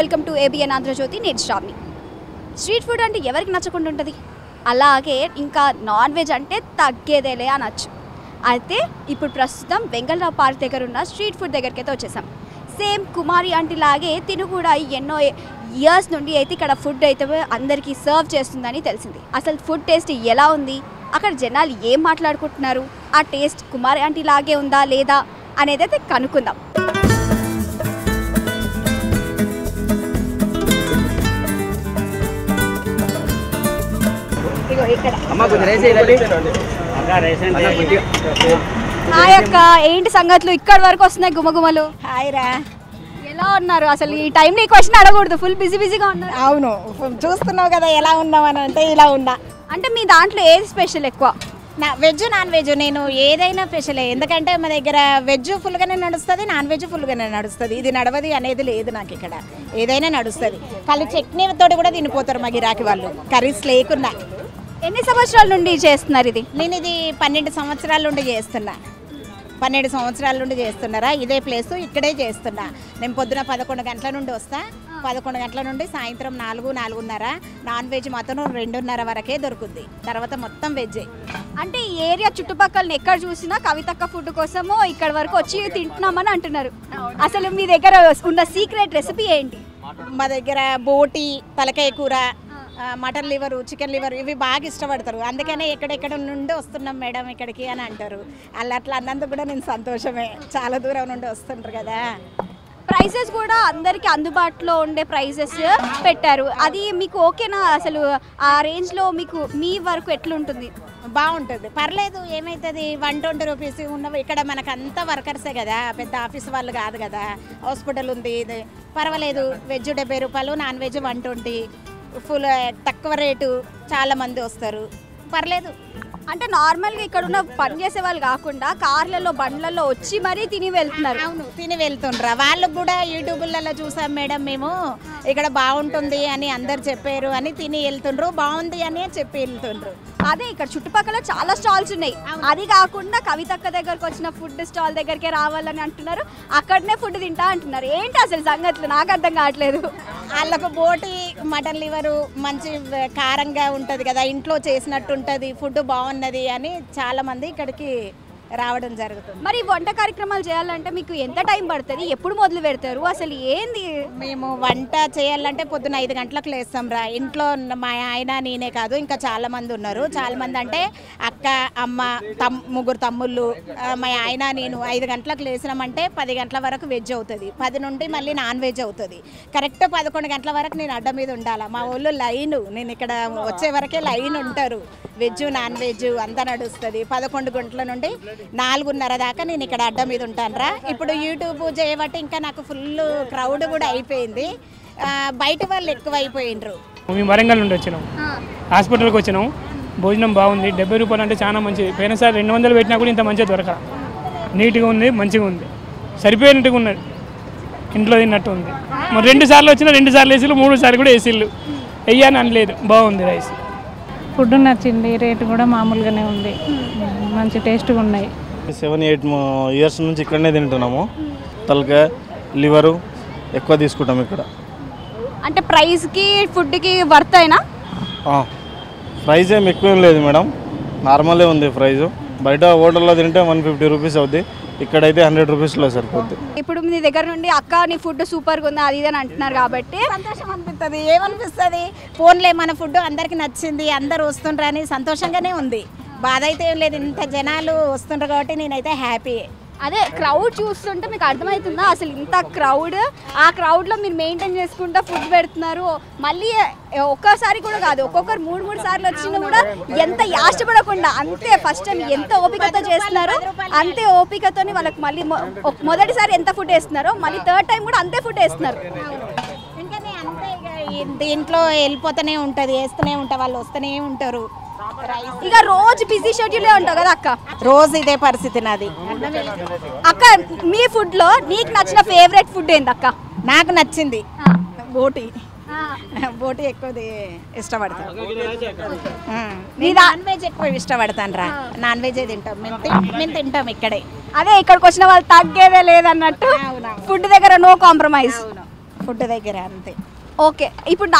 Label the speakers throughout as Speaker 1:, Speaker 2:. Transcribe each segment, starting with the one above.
Speaker 1: Welcome to ABN Andhra Jyothi. నేను Shravani. Street food అంటే ఎవరికి నచ్చకుండా ఉంటుంది? అలాగే ఇంకా నాన్ వెజ్ అంటే తగ్గేదేలే అనొచ్చు. అయితే ఇప్పుడు ప్రస్తుతం వెంగళరావు పార్క్ దగ్గర ఉన్న స్ట్రీట్ ఫుడ్ దగ్గరికి అయితే వచ్చేసాం. సేమ్ కుమారి ఆంటీ లాగే తిను కూడా ఎన్నో ఇయర్స్ నుండి అయితే ఇక్కడ ఫుడ్ అయితే అందరికీ సర్వ్ చేస్తుందని తెలిసింది. అసలు ఫుడ్ టేస్ట్ ఎలా ఉంది, అక్కడ జనాలు ఏం మాట్లాడుకుంటున్నారు, ఆ టేస్ట్ కుమారి ఆంటీ లాగే ఉందా లేదా అనేది అయితే కనుక్కుందాం. హాయ్ అక్క, ఏంటి సంగతులు? ఇక్కడ వరకు వస్తున్నాయి గుమగుమలు.
Speaker 2: హాయ్ రా,
Speaker 1: ఎలా ఉన్నారు? అసలు ఈ టైంలో ఈ క్వశ్చన్ అడగకూడదు, ఫుల్ బిజీగా ఉన్నారు.
Speaker 2: అవును చూస్తున్నావు కదా ఎలా ఉన్నామని. అంటే ఇలా ఉన్నా.
Speaker 1: అంటే మీ దాంట్లో ఏది స్పెషల్ ఎక్కువ?
Speaker 2: వెజ్ నాన్ వెజ్ నేను ఏదైనా స్పెషలే. ఎందుకంటే మా దగ్గర వెజ్ ఫుల్గానే నడుస్తుంది, నాన్ వెజ్ ఫుల్గానే నడుస్తుంది. ఇది నడవది అనేది లేదు నాకు. ఇక్కడ ఏదైనా నడుస్తుంది. కళ్ళు చట్నీతో కూడా తినిపోతారు మా గిరాకీ వాళ్ళు, కర్రీస్ లేకున్నా.
Speaker 1: ఎన్ని సంవత్సరాల నుండి చేస్తున్నారు ఇది?
Speaker 2: నేను ఇది 12 సంవత్సరాల నుండి చేస్తున్నా. 12 సంవత్సరాల నుండి చేస్తున్నారా? ఇదే ప్లేస్ ఇక్కడే చేస్తున్నా. నేను పొద్దున 11 గంటల నుండి వస్తా. 11 గంటల నుండి సాయంత్రం 4, 4:30. నాన్ వెజ్ మాత్రం 2:30 వరకే దొరుకుద్ది. తర్వాత మొత్తం వెజ్జే.
Speaker 1: అంటే ఈ ఏరియా చుట్టుపక్కల ఎక్కడ చూసినా కవితక్క ఫుడ్ కోసము ఇక్కడ వరకు వచ్చి తింటున్నామని అంటున్నారు. అసలు మీ దగ్గర ఉన్న సీక్రెట్ రెసిపీ ఏంటి?
Speaker 2: మా దగ్గర బోటి, తలకాయ కూర, మటన్ లివరు, చికెన్ లివర్ ఇవి బాగా ఇష్టపడతారు. అందుకనే ఎక్కడెక్కడ నుండి వస్తున్నాం మేడం ఇక్కడికి అని అంటారు. అట్లా అన్నందుకు కూడా నేను సంతోషమే. చాలా దూరం నుండి వస్తుంటారు కదా.
Speaker 1: ప్రైసెస్ కూడా అందరికీ అందుబాటులో ఉండే ప్రైసెస్ పెట్టారు. అది మీకు ఓకేనా? అసలు ఆ రేంజ్లో మీకు మీ వరకు ఎట్లుంటుంది?
Speaker 2: బాగుంటుంది, పర్లేదు. ఏమవుతుంది, 120 రూపీస్ ఉన్నవి. ఇక్కడ మనకు అంతా వర్కర్సే కదా, పెద్ద ఆఫీస్ వాళ్ళు కాదు కదా. హాస్పిటల్ ఉంది, ఇది పర్వాలేదు. వెజ్ 70 రూపాయలు, నాన్ వెజ్ 120. ఫుల్ తక్కువ రేటు. చాలా మంది వస్తారు, పర్లేదు.
Speaker 1: అంటే నార్మల్గా ఇక్కడ ఉన్న పని చేసే వాళ్ళు కాకుండా కార్లలో, బండ్లలో వచ్చి మరీ తిని వెళ్తున్నారు.
Speaker 2: అవును, తిని వెళ్తుండ్రా. వాళ్ళకు కూడా యూట్యూబ్లలో చూసాం మేడం మేము, ఇక్కడ బాగుంటుంది అని అందరు చెప్పారు అని తిని వెళ్తుండ్రు. బాగుంది అని చెప్పి వెళ్తుండ్రు.
Speaker 1: అదే ఇక్కడ చుట్టుపక్కల చాలా స్టాల్స్ ఉన్నాయి. అది కాకుండా కవితక్క దగ్గరకు వచ్చిన ఫుడ్ స్టాల్ దగ్గరికే రావాలని అంటున్నారు. అక్కడనే ఫుడ్ తింటా అంటున్నారు. ఏంటి అసలు సంగతులు? నాకు అర్థం కావట్లేదు.
Speaker 2: వాళ్ళకు బోటి, మటన్ లివరు మంచి కారంగా ఉంటుంది కదా, ఇంట్లో చేసినట్టు ఉంటుంది, ఫుడ్ బాగున్నది అని చాలా మంది ఇక్కడికి రావడం జరుగుతుంది.
Speaker 1: మరి వంట కార్యక్రమాలు చేయాలంటే మీకు ఎంత టైం పడుతుంది? ఎప్పుడు మొదలు పెడతారు? అసలు ఏంది?
Speaker 2: మేము వంట చేయాలంటే పొద్దున 5 గంటలకు లేస్తాం రా. ఇంట్లో మా ఆయన నేనే కాదు, ఇంకా చాలా మంది ఉన్నారు. చాలా మంది అంటే అక్క, అమ్మ, ముగ్గురు తమ్ముళ్ళు, మా ఆయన, నేను 5 గంటలకు లేసినామంటే 10 గంటల వరకు వెజ్ అవుతుంది. 10 నుండి మళ్ళీ నాన్ వెజ్ అవుతుంది. కరెక్ట్ 11 గంటల వరకు నేను అడ్డ మీద ఉండాలి. మా ఊళ్ళో లైన్, నేను ఇక్కడ వచ్చే వరకే లైన్ ఉంటారు. వెజ్, నాన్ వెజ్ అంతా నడుస్తుంది. 11 గంటల నుండి 4:30 దాకా నేను ఇక్కడ అడ్డ మీద ఉంటాను రా. ఇప్పుడు యూట్యూబ్ చేయబట్టి ఇంకా నాకు ఫుల్ క్రౌడ్ కూడా అయిపోయింది. బయట వాళ్ళు ఎక్కువ అయిపోయిండ్రు.
Speaker 3: మేము వరంగల్ నుండి వచ్చినాం, హాస్పిటల్కి వచ్చినాం. భోజనం బాగుంది. 70 రూపాయలు అంటే చాలా మంచిది. పోయినసారి 200 పెట్టినా కూడా ఇంత మంచిగా దొరక. నీట్గా ఉంది, మంచిగా ఉంది, సరిపోయినట్టుగా ఉన్నది. ఇంట్లో తిన్నట్టు ఉంది. మరి 2 సార్లు వచ్చినా 2 సార్లు ఏసీలు, 3 సార్లు కూడా ఏసీలు వెయ్యని అనలేదు. బాగుంది రైస్.
Speaker 4: ఫుడ్ నచ్చింది, రేటు కూడా మామూలుగానే ఉంది, మంచి టేస్ట్గా ఉన్నాయి.
Speaker 5: 7-8 ఇయర్స్ నుంచి ఇక్కడనే తింటున్నాము. తలకాయ, లివరు ఎక్కువ తీసుకుంటాం ఇక్కడ.
Speaker 1: అంటే ప్రైస్కి ఫుడ్కి వర్త్ అయినా?
Speaker 5: ప్రైస్ ఏం ఎక్కువ లేదు మేడం, నార్మలే ఉంది ప్రైజు. బయట హోటల్లో తింటే 150 రూపీస్ అవుద్ది, ఇక్కడైతే 100 రూపీస్లో సరిపోద్ది.
Speaker 1: ఇప్పుడు మీ దగ్గర నుండి అక్క నీ ఫుడ్ సూపర్గా ఉంది అది ఇది అని అంటున్నారు కాబట్టి
Speaker 2: సంతోషం అనిపిస్తుంది. ఏమనిపిస్తుంది, ఫోన్లే మన ఫుడ్ అందరికి నచ్చింది, అందరు వస్తుండ్రు అని సంతోషంగానే ఉంది. బాధ అయితే ఏం లేదు. ఇంత జనాలు వస్తుండ్రు కాబట్టి నేనైతే హ్యాపీ.
Speaker 1: అదే క్రౌడ్ చూస్తుంటే మీకు అర్థమవుతుందా అసలు ఇంత క్రౌడ్? ఆ క్రౌడ్లో మీరు మెయింటైన్ చేసుకుంటూ ఫుడ్ పెడుతున్నారు. మళ్ళీ ఒక్కసారి కూడా కాదు, ఒక్కొక్కరు 3 సార్లు వచ్చినా కూడా ఎంత యాష్టపడకుండా అంతే ఫస్ట్ టైం ఎంత ఓపికతో చేస్తున్నారు, అంతే ఓపికతోని వాళ్ళకి మళ్ళీ మొదటిసారి ఎంత ఫుడ్ వేస్తున్నారో మళ్ళీ 3rd టైం కూడా అంతే ఫుడ్ వేస్తున్నారు.
Speaker 2: ఇంకా అంతే, దీంట్లో వెళ్ళిపోతూనే ఉంటుంది, వేస్తూనే ఉంటా, వాళ్ళు వస్తూనే ఉంటారు.
Speaker 1: ఇక రోజు బిజీ షెడ్యూలే ఉంటావు కదా అక్క?
Speaker 2: రోజు ఇదే పరిస్థితి నాది.
Speaker 1: అక్క మీ ఫుడ్ లో నీకు నచ్చిన ఫేవరెట్ ఫుడ్ ఏంది అక్క?
Speaker 2: నాకు నచ్చింది బోటి. బోటి ఎక్కువ ఇష్టపడతాను. నాన్ వెజ్ ఎక్కువ ఇష్టపడతాను రా. నాన్ వెజ్ తింటాం, మేము తింటాం ఇక్కడే.
Speaker 1: అదే ఇక్కడికి వచ్చిన వాళ్ళు తగ్గేదే లేదన్నట్టు ఫుడ్ దగ్గర నో కాంప్రమైజ్.
Speaker 2: ఫుడ్ దగ్గర అంతే.
Speaker 1: ఓకే, ఇప్పుడు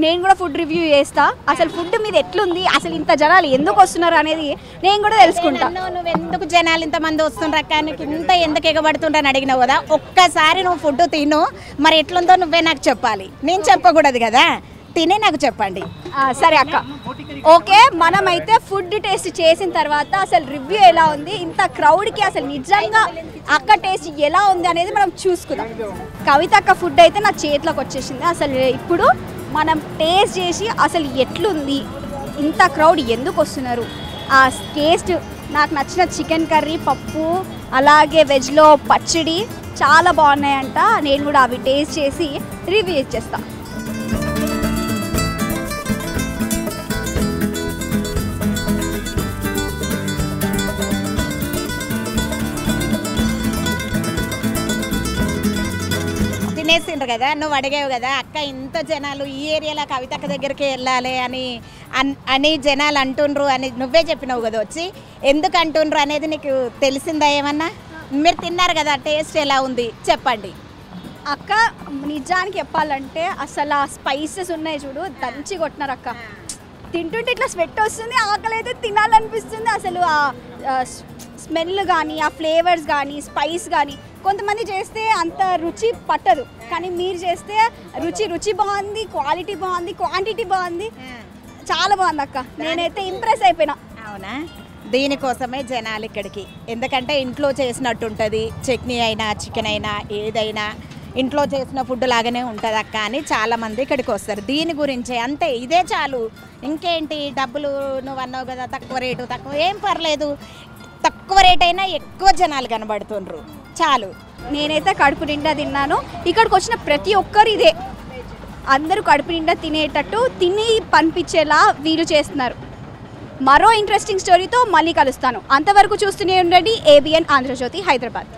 Speaker 1: నేను కూడా ఫుడ్ రివ్యూ చేస్తా. అసలు ఫుడ్ మీద ఎట్లుంది, అసలు ఇంత జనాలు ఎందుకు వస్తున్నారు అనేది నేను కూడా తెలుసుకుంటా.
Speaker 2: నువ్వు ఎందుకు జనాలు ఇంతమంది వస్తుండ్రు అక్క, నీకు ఇంత ఎందుకు ఎగబడుతుండ్రని అడిగినావు కదా. ఒక్కసారి నువ్వు ఫుడ్ తిను, మరి ఎట్లుందో నువ్వే నాకు చెప్పాలి, నేను చెప్పకూడదు కదా. తినే నాకు చెప్పండి.
Speaker 1: సరే అక్క, ఓకే. మనమైతే ఫుడ్ టేస్ట్ చేసిన తర్వాత అసలు రివ్యూ ఎలా ఉంది, ఇంత క్రౌడ్కి అసలు నిజంగా అక్క టేస్ట్ ఎలా ఉంది అనేది మనం చూసుకుందాం. కవిత అక్క ఫుడ్ అయితే నా చేతిలోకి వచ్చేసింది. అసలు ఇప్పుడు మనం టేస్ట్ చేసి అసలు ఎట్లుంది, ఇంత క్రౌడ్ ఎందుకు వస్తున్నారు, ఆ టేస్ట్. నాకు నచ్చిన చికెన్ కర్రీ, పప్పు, అలాగే వెజ్లో పచ్చడి చాలా బాగున్నాయంట. నేను కూడా అవి టేస్ట్ చేసి రివ్యూ ఇచ్చేస్తాను.
Speaker 2: తినేసిండ్రు కదా, నువ్వు అడిగావు కదా అక్క ఇంత జనాలు ఈ ఏరియాలో కవితక్క దగ్గరికి వెళ్ళాలి అని జనాలు అంటుండ్రు అని నువ్వే చెప్పినావు కదా. వచ్చి ఎందుకు అంటుండ్రు అనేది నీకు తెలిసిందా ఏమన్నా? మీరు తిన్నారు కదా, టేస్ట్ ఎలా ఉంది చెప్పండి.
Speaker 1: అక్క నిజానికి చెప్పాలంటే అసలు ఆ స్పైసెస్ ఉన్నాయి చూడు, దంచి కొట్టినారు అక్క. తింటుంటే ఇట్లా స్వెట్ వస్తుంది, ఆకలి అయితే తినాలనిపిస్తుంది. అసలు ఆ స్మెల్ కానీ, ఆ ఫ్లేవర్స్ కానీ, స్పైస్ కానీ, కొంతమంది చేస్తే అంత రుచి పట్టదు, కానీ మీరు చేస్తే రుచి బాగుంది, క్వాలిటీ బాగుంది, క్వాంటిటీ బాగుంది, చాలా బాగుంది అక్క. నేనైతే ఇంప్రెస్ అయిపోయినా.
Speaker 2: అవునా? దీనికోసమే జనాలు ఇక్కడికి, ఎందుకంటే ఇంట్లో చేసినట్టు ఉంటుంది. చట్నీ అయినా చికెన్ అయినా ఏదైనా ఇంట్లో చేసిన ఫుడ్ లాగానే ఉంటుంది అక్క అని చాలామంది ఇక్కడికి వస్తారు. దీని గురించే అంతే, ఇదే చాలు. ఇంకేంటి డబ్బులు నువ్వు అన్నావు కదా, తక్కువ రేటు, తక్కువ ఏం పర్లేదు, తక్కువ రేట్ అయినా ఎక్కువ జనాలు కనబడుతుండ్రు చాలు.
Speaker 1: నేనైతే కడుపు నిండా తిన్నాను. ఇక్కడికి వచ్చిన ప్రతి ఒక్కరు ఇదే, అందరూ కడుపు నిండా తినేటట్టు తిని పంపించేలా వీలు చేస్తున్నారు. మరో ఇంట్రెస్టింగ్ స్టోరీతో మళ్ళీ కలుస్తాను. అంతవరకు చూస్తూనే ఉండండి ABN ఆంధ్రజ్యోతి హైదరాబాద్.